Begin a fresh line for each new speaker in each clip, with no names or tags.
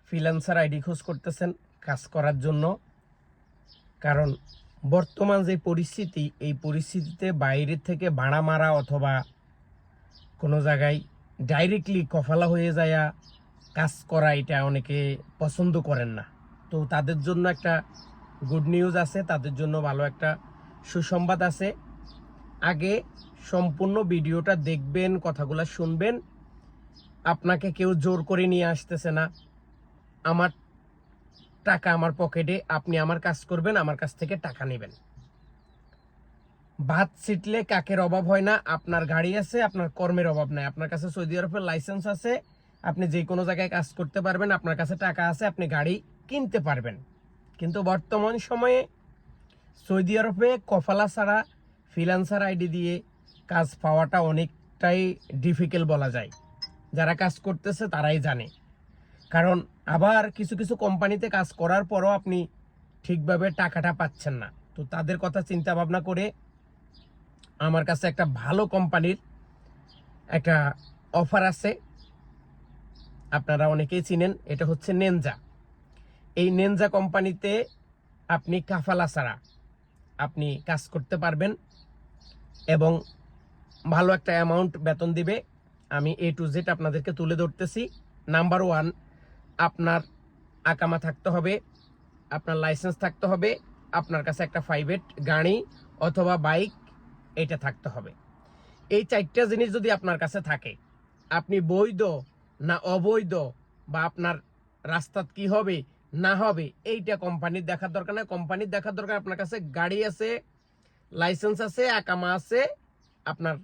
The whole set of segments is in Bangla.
ফ্রিল্যান্সার আইডি খোঁজ করতেছেন কাজ করার জন্য, কারণ বর্তমান যে পরিস্থিতি, এই পরিস্থিতিতে বাইরের থেকে ভাড়া মারা অথবা কোনো জায়গায় ডাইরেক্টলি কফালা হয়ে যায়া কাজ করা, এটা অনেকে পছন্দ করেন না। তো তাদের জন্য একটা গুড নিউজ আছে, তাদের জন্য ভালো একটা সুসংবাদ আছে। আগে সম্পূর্ণ ভিডিওটা দেখবেন, কথাগুলো শুনবেন। আপনাকে কেউ জোর করে নিয়ে আসতেছে না। আমার টাকা আমার পকেটে, আপনি আমার কাজ করবেন, আমার কাছ থেকে টাকা নেবেন। ভাত ছিটলে কাকের অভাব হয় না। আপনার গাড়ি আছে, আপনার কর্মের অভাব নাই। আপনার কাছে সৌদি আরবের লাইসেন্স আছে, আপনি যে কোনো জায়গায় কাজ করতে পারবেন। আপনার কাছে টাকা আছে, আপনি গাড়ি কিনতে পারবেন। কিন্তু বর্তমান সময়ে সৌদি আরবে কফালা ছাড়া ফ্রিল্যান্সার আইডি দিয়ে কাজ পাওয়াটা অনেকটাই ডিফিকাল্ট বলা যায়। যারা কাজ করতেছে তারাই জানে। কারণ আবার কিছু কিছু কোম্পানিতে কাজ করার পরও আপনি ঠিকভাবে টাকাটা পাচ্ছেন না। তো তাদের কথা চিন্তা ভাবনা করে আমার কাছে একটা ভালো কোম্পানির একটা অফার আছে, আপনারা অনেকেই চিনেন। এটা হচ্ছে নেনজা। এই নেনজা কোম্পানিতে আপনি কাফালা ছাড়া আপনি কাজ করতে পারবেন এবং ভালো একটা অ্যামাউন্ট বেতন দিবে। আমি A to Z আপনাদেরকে তুলে ধরতেছি। নাম্বার 1, আপনার আকামা থাকতে হবে, আপনার লাইসেন্স থাকতে হবে, আপনার কাছে একটা প্রাইভেট গাড়ি অথবা বাইক এটা থাকতে হবে। এই 4টা জিনিস যদি আপনার কাছে থাকে, আপনি বৈধ না অবৈধ বা আপনার রাস্তাত কি হবে না হবে এইটা কোম্পানির দেখার দরকার না। কোম্পানির দেখার দরকার আপনার কাছে গাড়ি আছে, লাইসেন্স আছে, আকামা আছে, আপনার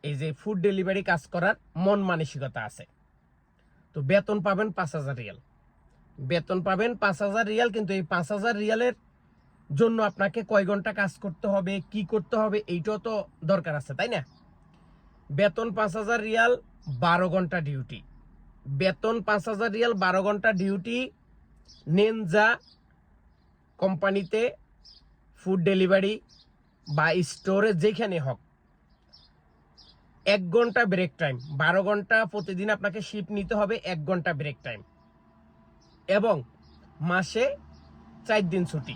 এই যে ফুড ডেলিভারি কাজ করার মন মানসিকতা আছে। তো বেতন পাবেন 5,000 রিয়াল, বেতন পাবেন 5,000 রিয়াল। কিন্তু এই 5,000 রিয়ালের জন্য আপনাকে কয় ঘন্টা কাজ করতে হবে, কি করতে হবে, এইটাও তো দরকার আছে, তাই না? বেতন 5,000 রিয়াল, 12 ঘন্টা ডিউটি। বেতন 5,000 রিয়াল, 12 ঘন্টা ডিউটি। নেনজা কোম্পানিতে ফুড ডেলিভারি বা স্টোরে যেখানে হোক 1 ঘন্টা ব্রেক টাইম। 12 ঘন্টা প্রতিদিন আপনাকে শিফট নিতে হবে, 1 ঘন্টা ব্রেক টাইম এবং মাসে 4 দিন ছুটি।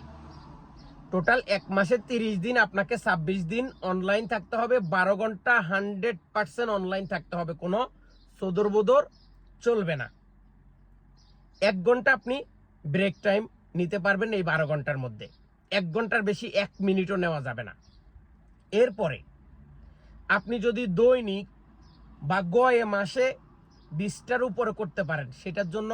টোটাল 1 মাসে 30 দিন, আপনাকে 26 দিন অনলাইন থাকতে হবে। 12 ঘন্টা 100% অনলাইন থাকতে হবে, কোনো সদর বদর চলবে না। 1 ঘন্টা আপনি ব্রেক টাইম নিতে পারবেন এই 12 ঘন্টার মধ্যে। 1 ঘন্টার বেশি 1 মিনিটও নেওয়া যাবে না। এরপরে আপনি যদি দৈনিক বা গয়ে মাসে 20টার উপরে করতে পারেন, সেটার জন্য